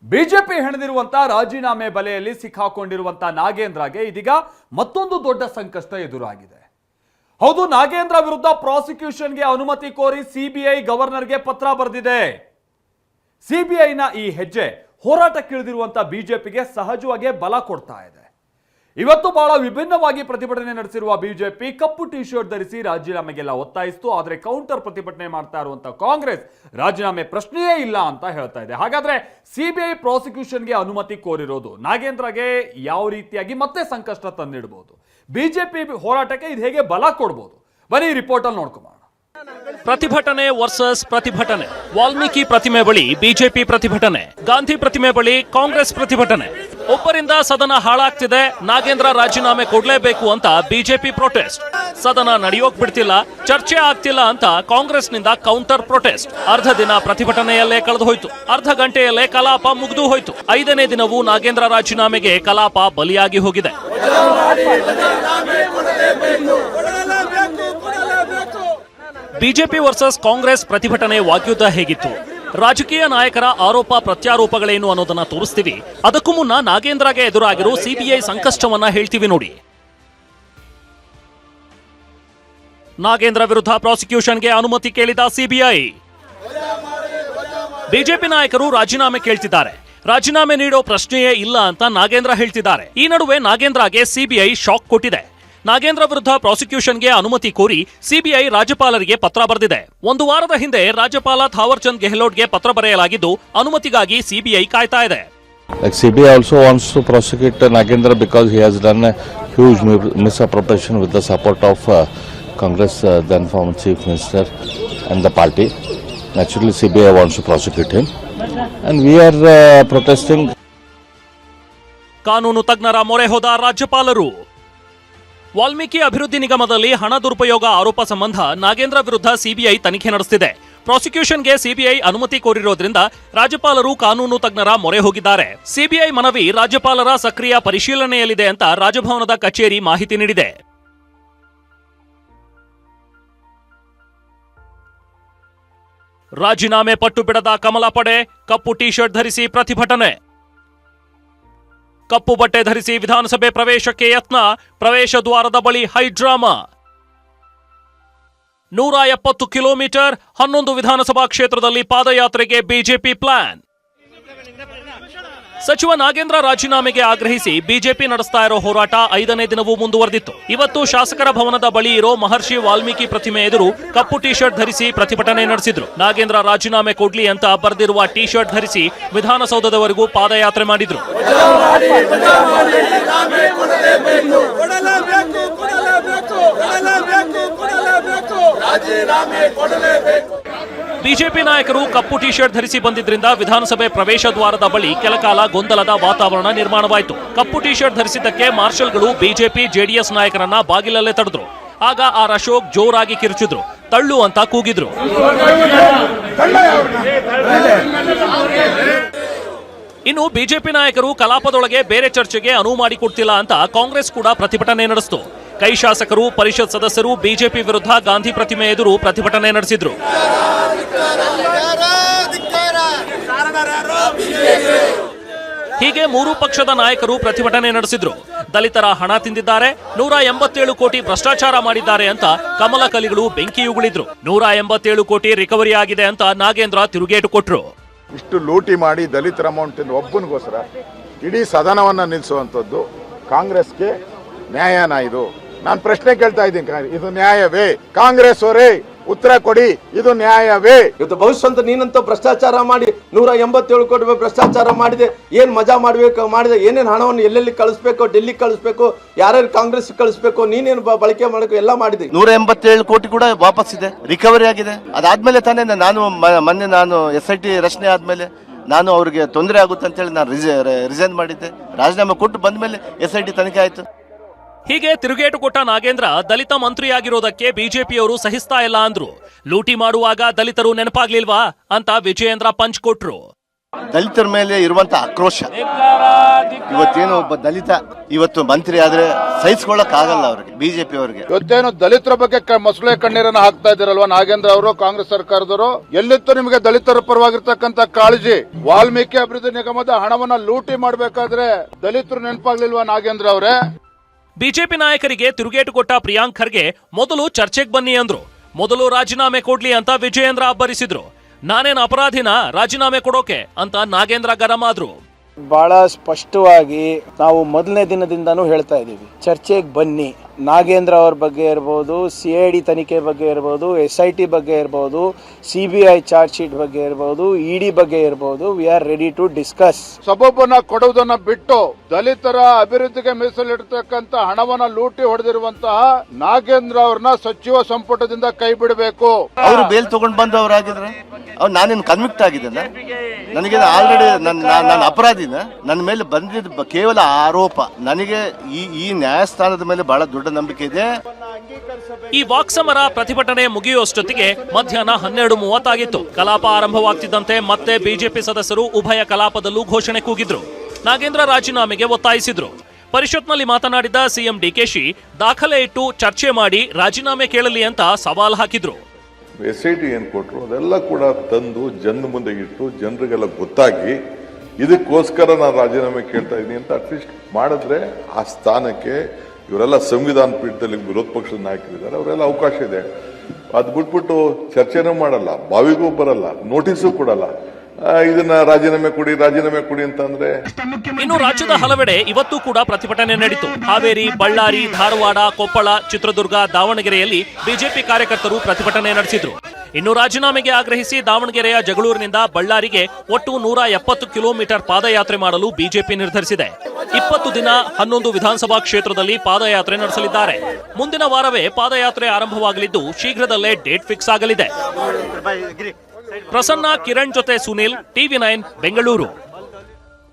BJP ಹೆಣೆದಿರುವಂತ ರಾಜೀನಾಮೆ ಬಲೆಯಲ್ಲಿ ಸಿಕ್ಕಾಕೊಂಡಿರುವಂತ ನಾಗೇಂದ್ರಗೆ ಇದೀಗ ಮತ್ತೊಂದು ದೊಡ್ಡ ಸಂಕಷ್ಟ ಎದುರಾಗಿದೆ. ಹೌದು, ನಾಗೇಂದ್ರ ವಿರುದ್ಧ ಪ್ರಾಸಿಕ್ಯೂಷನ್ಗೆ ಅನುಮತಿ ಕೋರಿ ಸಿಬಿಐ ಗವರ್ನರ್ಗೆ ಪತ್ರ ಬರೆದಿದೆ. ಸಿಬಿಐನ ಈ ಹೆಜ್ಜೆ ಹೋರಾಟಕ್ಕಿಳಿದಿರುವಂತ ಬಿಜೆಪಿಗೆ ಸಹಜವಾಗಿ ಬಲ ಕೊಡ್ತಾ ಇದೆ. ಇವತ್ತು ಬಹಳ ವಿಭಿನ್ನವಾಗಿ ಪ್ರತಿಭಟನೆ ನಡೆಸಿರುವ ಬಿಜೆಪಿ ಕಪ್ಪು ಟಿ ಶರ್ಟ್ ಧರಿಸಿ ರಾಜೀನಾಮೆಗೆಲ್ಲ ಒತ್ತಾಯಿಸಿತು. ಆದರೆ ಕೌಂಟರ್ ಪ್ರತಿಭಟನೆ ಮಾಡ್ತಾ ಇರುವಂತ ಕಾಂಗ್ರೆಸ್ ರಾಜೀನಾಮೆ ಪ್ರಶ್ನೆಯೇ ಇಲ್ಲ ಅಂತ ಹೇಳ್ತಾ ಇದೆ. ಹಾಗಾದ್ರೆ ಸಿಬಿಐ ಪ್ರಾಸಿಕ್ಯೂಷನ್ಗೆ ಅನುಮತಿ ಕೋರಿರೋದು ನಾಗೇಂದ್ರಗೆ ಯಾವ ರೀತಿಯಾಗಿ ಮತ್ತೆ ಸಂಕಷ್ಟ ತಂದಿಡಬಹುದು? ಬಿಜೆಪಿ ಹೋರಾಟಕ್ಕೆ ಇದು ಹೇಗೆ ಬಲ ಕೊಡಬಹುದು? ಬನ್ನಿ ರಿಪೋರ್ಟ್ ಅಲ್ಲಿ ನೋಡ್ಕೊಂಬ. ಪ್ರತಿಭಟನೆ ವರ್ಸಸ್ ಪ್ರತಿಭಟನೆ. ವಾಲ್ಮೀಕಿ ಪ್ರತಿಮೆ ಬಳಿ ಬಿಜೆಪಿ ಪ್ರತಿಭಟನೆ, ಗಾಂಧಿ ಪ್ರತಿಮೆ ಬಳಿ ಕಾಂಗ್ರೆಸ್ ಪ್ರತಿಭಟನೆ. ಒಬ್ಬರಿಂದ ಸದನ ಹಾಳಾಗ್ತಿದೆ, ನಾಗೇಂದ್ರ ರಾಜೀನಾಮೆ ಕೊಡ್ಲೇಬೇಕು ಅಂತ ಬಿಜೆಪಿ ಪ್ರೊಟೆಸ್ಟ್. ಸದನ ನಡೆಯೋಕ್ ಬಿಡ್ತಿಲ್ಲ, ಚರ್ಚೆ ಆಗ್ತಿಲ್ಲ ಅಂತ ಕಾಂಗ್ರೆಸ್ನಿಂದ ಕೌಂಟರ್ ಪ್ರೊಟೆಸ್ಟ್. ಅರ್ಧ ದಿನ ಪ್ರತಿಭಟನೆಯಲ್ಲೇ ಕಳೆದು ಹೋಯ್ತು, ಅರ್ಧ ಗಂಟೆಯಲ್ಲೇ ಕಲಾಪ ಮುಗಿದು ಹೋಯ್ತು. 5ನೇ ದಿನವೂ ನಾಗೇಂದ್ರ ರಾಜೀನಾಮೆಗೆ ಕಲಾಪ ಬಲಿಯಾಗಿ ಹೋಗಿದೆ. ಬಿಜೆಪಿ ವರ್ಸಸ್ ಕಾಂಗ್ರೆಸ್ ಪ್ರತಿಭಟನೆ ವಾಗ್ಯುದ್ಧ ಹೇಗಿತ್ತು? ರಾಜಕೀಯ ನಾಯಕರ ಆರೋಪ ಪ್ರತ್ಯಾರೋಪಗಳೇನು ಅನ್ನೋದನ್ನ ತೋರಿಸ್ತೀವಿ. ಅದಕ್ಕೂ ಮುನ್ನ ನಾಗೇಂದ್ರಗೆ ಎದುರಾಗಿರೋ ಸಿಬಿಐ ಸಂಕಷ್ಟವನ್ನ ಹೇಳ್ತೀವಿ ನೋಡಿ. ನಾಗೇಂದ್ರ ವಿರುದ್ಧ ಪ್ರಾಸಿಕ್ಯೂಷನ್ಗೆ ಅನುಮತಿ ಕೇಳಿದ ಸಿಬಿಐ. ಬಿಜೆಪಿ ನಾಯಕರು ರಾಜೀನಾಮೆ ಕೇಳ್ತಿದ್ದಾರೆ. ರಾಜೀನಾಮೆ ನೀಡೋ ಪ್ರಶ್ನೆಯೇ ಇಲ್ಲ ಅಂತ ನಾಗೇಂದ್ರ ಹೇಳ್ತಿದ್ದಾರೆ. ಈ ನಡುವೆ ನಾಗೇಂದ್ರಗೆ ಸಿಬಿಐ ಶಾಕ್ ಕೊಟ್ಟಿದೆ. ನಾಗೇಂದ್ರ ವಿರುದ್ಧ ಪ್ರಾಸಿಕ್ಯೂಷನ್ಗೆ ಅನುಮತಿ ಕೋರಿ ಸಿಬಿಐ ರಾಜ್ಯಪಾಲರಿಗೆ ಪತ್ರ ಬರೆದಿದೆ. ಒಂದು ವಾರದ ಹಿಂದೆ ರಾಜ್ಯಪಾಲ ಥಾವರ್ ಚಂದ್ ಗೆಹ್ಲೋಟ್ಗೆ ಪತ್ರ ಬರೆಯಲಾಗಿದ್ದು ಅನುಮತಿಗಾಗಿ ಸಿಬಿಐ ಕಾಯ್ತಾ ಇದೆ. CBI also wants to prosecute Nagendra because he has done a huge misappropriation with the support of Congress, then former Chief Minister and the party. Naturally, CBI wants to prosecute him, and we are protesting. ಕಾನೂನು ತಜ್ಞರ ಮೊರೆ ಹೋದ ರಾಜ್ಯಪಾಲರು. ವಾಲ್ಮೀಕಿ ಅಭಿವೃದ್ಧಿ ನಿಗಮದಲ್ಲಿ ಹಣ ದುರುಪಯೋಗ ಆರೋಪ ಸಂಬಂಧ ನಾಗೇಂದ್ರ ವಿರುದ್ಧ ಸಿಬಿಐ ತನಿಖೆ ನಡೆಸುತ್ತಿದೆ. ಪ್ರಾಸಿಕ್ಯೂಷನ್ಗೆ ಸಿಬಿಐ ಅನುಮತಿ ಕೋರಿರೋದ್ರಿಂದ ರಾಜ್ಯಪಾಲರು ಕಾನೂನು ತಜ್ಞರ ಮೊರೆ ಹೋಗಿದ್ದಾರೆ. ಸಿಬಿಐ ಮನವಿ ರಾಜ್ಯಪಾಲರ ಸಕ್ರಿಯ ಪರಿಶೀಲನೆಯಲ್ಲಿದೆ ಅಂತ ರಾಜಭವನದ ಕಚೇರಿ ಮಾಹಿತಿ ನೀಡಿದೆ. ರಾಜೀನಾಮೆ ಪಟ್ಟು ಬಿಡದ ಕಮಲ ಪಡೆ, ಕಪ್ಪು ಟಿ ಶರ್ಟ್ ಧರಿಸಿ ಪ್ರತಿಭಟನೆ. ಕಪ್ಪು ಬಟ್ಟೆ ಧರಿಸಿ ವಿಧಾನಸಭೆ ಪ್ರವೇಶಕ್ಕೆ ಯತ್ನ, ಪ್ರವೇಶ ದ್ವಾರದ ಬಳಿ ಹೈಡ್ರಾಮಾ. 170 ಕಿಲೋಮೀಟರ್, 11 ವಿಧಾನಸಭಾ ಕ್ಷೇತ್ರದಲ್ಲಿ ಪಾದಯಾತ್ರೆಗೆ ಬಿಜೆಪಿ ಪ್ಲಾನ್. ಸಚಿವ ನಾಗೇಂದ್ರ ರಾಜೀನಾಮೆಗೆ ಆಗ್ರಹಿಸಿ ಬಿಜೆಪಿ ನಡೆಸ್ತಾ ಇರೋ ಹೋರಾಟ 5ನೇ ದಿನವೂ ಮುಂದುವರೆದಿತ್ತು. ಇವತ್ತು ಶಾಸಕರ ಭವನದ ಬಳಿ ಇರೋ ಮಹರ್ಷಿ ವಾಲ್ಮೀಕಿ ಪ್ರತಿಮೆ ಎದುರು ಕಪ್ಪು ಟಿ ಶರ್ಟ್ ಧರಿಸಿ ಪ್ರತಿಭಟನೆ ನಡೆಸಿದ್ರು. ನಾಗೇಂದ್ರ ರಾಜೀನಾಮೆ ಕೊಡ್ಲಿ ಅಂತ ಬರೆದಿರುವ ಟಿ ಶರ್ಟ್ ಧರಿಸಿ ವಿಧಾನಸೌಧದವರೆಗೂ ಪಾದಯಾತ್ರೆ ಮಾಡಿದ್ರು. ಬಿಜೆಪಿ ನಾಯಕರು ಕಪ್ಪು ಟಿ ಶರ್ಟ್ ಧರಿಸಿ ಬಂದಿದ್ರಿಂದ ವಿಧಾನಸಭೆ ಪ್ರವೇಶ ದ್ವಾರದ ಬಳಿ ಕೆಲಕಾಲ ಗೊಂದಲದ ವಾತಾವರಣ ನಿರ್ಮಾಣವಾಯಿತು. ಕಪ್ಪು ಟಿ ಶರ್ಟ್ ಧರಿಸಿದ್ದಕ್ಕೆ ಮಾರ್ಷಲ್ಗಳು ಬಿಜೆಪಿ ಜೆಡಿಎಸ್ ನಾಯಕರನ್ನ ಬಾಗಿಲಲ್ಲೇ ತಡೆದ್ರು. ಆಗ ಆರ್ ಅಶೋಕ್ ಜೋರಾಗಿ ಕಿರುಚಿದ್ರು, ತಳ್ಳು ಅಂತ ಕೂಗಿದ್ರು. ಇನ್ನು ಬಿಜೆಪಿ ನಾಯಕರು ಕಲಾಪದೊಳಗೆ ಬೇರೆ ಚರ್ಚೆಗೆ ಅನುವು ಮಾಡಿಕೊಡ್ತಿಲ್ಲ ಅಂತ ಕಾಂಗ್ರೆಸ್ ಕೂಡ ಪ್ರತಿಭಟನೆ ನಡೆಸಿತು. ಕೈ ಶಾಸಕರು, ಪರಿಷತ್ ಸದಸ್ಯರು ಬಿಜೆಪಿ ವಿರುದ್ಧ ಗಾಂಧಿ ಪ್ರತಿಮೆ ಎದುರು ಪ್ರತಿಭಟನೆ ನಡೆಸಿದ್ರು. ಹೀಗೆ 3 ಪಕ್ಷದ ನಾಯಕರು ಪ್ರತಿಭಟನೆ ನಡೆಸಿದ್ರು. ದಲಿತರ ಹಣ ತಿಂದಿದ್ದಾರೆ, 187 ಕೋಟಿ ಭ್ರಷ್ಟಾಚಾರ ಮಾಡಿದ್ದಾರೆ ಅಂತ ಕಮಲ ಕಲಿಗಳು ಬೆಂಕಿಯುಗುಳಿದ್ರು. 187 ಕೋಟಿ ರಿಕವರಿ ಆಗಿದೆ ಅಂತ ನಾಗೇಂದ್ರ ತಿರುಗೇಟು ಕೊಟ್ರು. ಇಷ್ಟು ಲೂಟಿ ಮಾಡಿ ದಲಿತರ ಅಮೌಂಟ್ ಒಬ್ಬನಿಗೋಸ್ಕರ ಇಡೀ ಸದನವನ್ನ ನಿಲ್ಲಿಸುವಂಥದ್ದು ಕಾಂಗ್ರೆಸ್ಗೆ ನ್ಯಾಯನ? ಇದು ನಾನು ಪ್ರಶ್ನೆ ಕೇಳ್ತಾ ಇದ್ದೀನಿ, ಇದು ನ್ಯಾಯವೇ? ಕಾಂಗ್ರೆಸ್ ಅವರೇ ಉತ್ತರ ಕೊಡಿ, ಇದು ನ್ಯಾಯವೇ? ಇವತ್ತು ಭವಿಷ್ಯಂತ ನೀನಂತ ಭ್ರಷ್ಟಾಚಾರ ಮಾಡಿ 187 ಕೋಟಿ ಭ್ರಷ್ಟಾಚಾರ ಮಾಡಿದೆ, ಏನ್ ಮಜಾ ಮಾಡಿದೆ, ಏನೇನು ಹಣವನ್ನು ಎಲ್ಲೆಲ್ಲಿ ಕಳಿಸ್ಬೇಕು, ಡೆಲ್ಲಿ ಕಳಿಸ್ಬೇಕು, ಯಾರ್ಯಾರು ಕಾಂಗ್ರೆಸ್ ಕಳಿಸ್ಬೇಕು, ನೀನೇನು ಬಳಕೆ ಮಾಡಬೇಕು ಎಲ್ಲ ಮಾಡಿದೆ. 187 ಕೋಟಿ ಕೂಡ ವಾಪಸ್ ಇದೆ, ರಿಕವರಿ ಆಗಿದೆ. ಅದಾದ್ಮೇಲೆ ತಾನೇ ಮೊನ್ನೆ ನಾನು SIT ರಚನೆ ಆದ್ಮೇಲೆ ನಾನು ಅವ್ರಿಗೆ ತೊಂದರೆ ಆಗುತ್ತೆ ಅಂತ ಹೇಳಿ ನಾನು ರಿಸೈನ್ ಮಾಡಿದ್ದೆ. ರಾಜೀನಾಮೆ ಕೊಟ್ಟು ಬಂದ ಮೇಲೆ SIT ತನಿಖೆ ಆಯ್ತು. ಹೀಗೆ ತಿರುಗೇಟು ಕೊಟ್ಟ ನಾಗೇಂದ್ರ ದಲಿತ ಮಂತ್ರಿಯಾಗಿರೋದಕ್ಕೆ ಬಿಜೆಪಿಯವರು ಸಹಿಸ್ತಾ ಇಲ್ಲ ಅಂದ್ರು. ಲೂಟಿ ಮಾಡುವಾಗ ದಲಿತರು ನೆನಪಾಗ್ಲಿಲ್ವಾ ಅಂತ ವಿಜಯೇಂದ್ರ ಪಂಚ್ ಕೊಟ್ರು. ದಲಿತರ ಮೇಲೆ ಇರುವಂತ ಆಕ್ರೋಶ. ಇವತ್ತೇನು ಒಬ್ಬ ದಲಿತ ಇವತ್ತು ಮಂತ್ರಿ ಆದ್ರೆ ಸಹಿಸ್ಕೊಳ್ಳಕ್ ಆಗಲ್ಲ ಅವ್ರಿಗೆ, ಬಿಜೆಪಿ ಅವರಿಗೆ. ಇವತ್ತೇನು ದಲಿತರ ಬಗ್ಗೆ ಮೊಸಳೆ ಕಣ್ಣೀರನ್ನ ಹಾಕ್ತಾ ಇದ್ದೀರಲ್ವಾ ನಾಗೇಂದ್ರ ಅವರು, ಕಾಂಗ್ರೆಸ್ ಸರ್ಕಾರದವರು? ಎಲ್ಲಿತ್ತು ನಿಮಗೆ ದಲಿತರ ಪರವಾಗಿರ್ತಕ್ಕಂಥ ಕಾಳಜಿ? ವಾಲ್ಮೀಕಿ ಅಭಿವೃದ್ಧಿ ನಿಗಮದ ಹಣವನ್ನ ಲೂಟಿ ಮಾಡಬೇಕಾದ್ರೆ ದಲಿತರು ನೆನಪಾಗ್ಲಿಲ್ವಾ ನಾಗೇಂದ್ರ ಅವರೇ? ಬಿಜೆಪಿ ನಾಯಕರಿಗೆ ತಿರುಗೇಟು ಕೊಟ್ಟ ಪ್ರಿಯಾಂಕ್ ಖರ್ಗೆ ಮೊದಲು ಚರ್ಚೆಗೆ ಬನ್ನಿ ಅಂದ್ರು. ಮೊದಲು ರಾಜೀನಾಮೆ ಕೊಡ್ಲಿ ಅಂತ ವಿಜಯೇಂದ್ರ ಅಬ್ಬರಿಸಿದ್ರು. ನಾನೇನು ಅಪರಾಧಿನ ರಾಜೀನಾಮೆ ಕೊಡೋಕೆ ಅಂತ ನಾಗೇಂದ್ರ ಗರಂ ಆದ್ರು. ಬಹಳ ಸ್ಪಷ್ಟವಾಗಿ ನಾವು ಮೊದಲನೇ ದಿನದಿಂದನೂ ಹೇಳ್ತಾ ಇದ್ದೀವಿ, ಚರ್ಚೆಗೆ ಬನ್ನಿ. ನಾಗೇಂದ್ರ ಅವ್ರ ಬಗ್ಗೆ ಇರ್ಬೋದು, CID ತನಿಖೆ ಬಗ್ಗೆ ಇರ್ಬೋದು, SIT ಬಗ್ಗೆ ಇರ್ಬೋದು, CBI ಚಾರ್ಜ್ ಶೀಟ್ ಬಗ್ಗೆ ಇರ್ಬೋದು, ED ಬಗ್ಗೆ ಇರ್ಬೋದು, we are ready to discuss. ಸಬಬನ್ನ ಕೊಡುವುದನ್ನ ಬಿಟ್ಟು ದಲಿತರ ಅಭಿವೃದ್ಧಿಗೆ ಮೀಸಲಿಡ್ತಕ್ಕಂಥ ಹಣವನ್ನ ಲೂಟಿ ಹೊಡೆದಿರುವಂತಹ ನಾಗೇಂದ್ರ ಅವ್ರನ್ನ ಸಚಿವ ಸಂಪುಟದಿಂದ ಕೈ ಬಿಡಬೇಕು. ಅವರು ಬೇಲ್ ತಗೊಂಡ್ ಬಂದವರಾಗಿದ್ರೆ ಅವ್ರು ನಾನೇನು ಕನ್ವಿಕ್ಟ್ ಆಗಿದ್ದೇನೆ? ನನಗೆ ಆಲ್ರೆಡಿ ನಾನು ಅಪರಾಧಿನ? ನನ್ನ ಮೇಲೆ ಬಂದಿದ್ದ ಕೇವಲ ಆರೋಪ. ನನಗೆ ಈ ನ್ಯಾಯಸ್ಥಾನದ ಮೇಲೆ ಬಹಳ ದೊಡ್ಡ ನಂಬಿಕೆ ಇದೆ. ಈ ವಾಕ್ಸಮರ ಪ್ರತಿಭಟನೆ ಮುಗಿಯುವಷ್ಟೊತ್ತಿಗೆ ಮಧ್ಯಾಹ್ನ 12:30 ಆಗಿತ್ತು. ಕಲಾಪ ಆರಂಭವಾಗ್ತಿದ್ದಂತೆ ಮತ್ತೆ ಬಿಜೆಪಿ ಸದಸ್ಯರು ಉಭಯ ಕಲಾಪದಲ್ಲೂ ಘೋಷಣೆ ಕೂಗಿದ್ರು. ನಾಗೇಂದ್ರ ರಾಜೀನಾಮೆಗೆ ಒತ್ತಾಯಿಸಿದ್ರು. ಪರಿಷತ್ನಲ್ಲಿ ಮಾತನಾಡಿದ ಸಿಎಂ DKಶಿ ದಾಖಲೆ ಇಟ್ಟು ಚರ್ಚೆ ಮಾಡಿ ರಾಜೀನಾಮೆ ಕೇಳಲಿ ಅಂತ ಸವಾಲ್ ಹಾಕಿದ್ರು. SIT ಏನು ಕೊಟ್ಟರು ಅದೆಲ್ಲ ಕೂಡ ತಂದು ಜನರ ಮುಂದೆ ಇಟ್ಟು ಜನರಿಗೆಲ್ಲ ಗೊತ್ತಾಗಿ ಇದಕ್ಕೋಸ್ಕರ ನಾನು ರಾಜೀನಾಮೆ ಕೇಳ್ತಾ ಇದ್ದೀನಿ ಅಂತ ಅಟ್ಲೀಸ್ಟ್ ಮಾಡಿದ್ರೆ ಆ ಸ್ಥಾನಕ್ಕೆ ಇವರೆಲ್ಲ ಸಂವಿಧಾನ ಪೀಠದಲ್ಲಿ ವಿರೋಧ ಪಕ್ಷದ ನಾಯಕರಿದ್ದಾರೆ, ಅವರೆಲ್ಲ ಅವಕಾಶ ಇದೆ. ಅದು ಬಿಟ್ಬಿಟ್ಟು ಚರ್ಚೆನೂ ಮಾಡಲ್ಲ, ಬಾವಿಗೂ ಬರಲ್ಲ, ನೋಟಿಸು ಕೊಡಲ್ಲ. ಇದನ್ನ ರಾಜೀನಾಮೆ ಕೊಡಿ ಅಂತಂದ್ರೆ. ಇನ್ನು ರಾಜ್ಯದ ಹಲವೆಡೆ ಇವತ್ತು ಕೂಡ ಪ್ರತಿಭಟನೆ ನಡೆಯಿತು. ಹಾವೇರಿ, ಬಳ್ಳಾರಿ, ಧಾರವಾಡ, ಕೊಪ್ಪಳ, ಚಿತ್ರದುರ್ಗ, ದಾವಣಗೆರೆಯಲ್ಲಿ ಬಿಜೆಪಿ ಕಾರ್ಯಕರ್ತರು ಪ್ರತಿಭಟನೆ ನಡೆಸಿದ್ರು. ಇನ್ನು ರಾಜೀನಾಮೆಗೆ ಆಗ್ರಹಿಸಿ ದಾವಣಗೆರೆಯ ಜಗಳೂರಿನಿಂದ ಬಳ್ಳಾರಿಗೆ ಒಟ್ಟು 170 ಕಿಲೋಮೀಟರ್ ಪಾದಯಾತ್ರೆ ಮಾಡಲು ಬಿಜೆಪಿ ನಿರ್ಧರಿಸಿದೆ. 20 ದಿನ 11 ವಿಧಾನಸಭಾ ಕ್ಷೇತ್ರದಲ್ಲಿ ಪಾದಯಾತ್ರೆ ನಡೆಸಲಿದ್ದಾರೆ. ಮುಂದಿನ ವಾರವೇ ಪಾದಯಾತ್ರೆ ಆರಂಭವಾಗಲಿದ್ದು ಶೀಘ್ರದಲ್ಲೇ ಡೇಟ್ ಫಿಕ್ಸ್ ಆಗಲಿದೆ. ಪ್ರಸನ್ನ, ಕಿರಣ್ ಜೊತೆ ಸುನಿಲ್, TV9 ಬೆಂಗಳೂರು.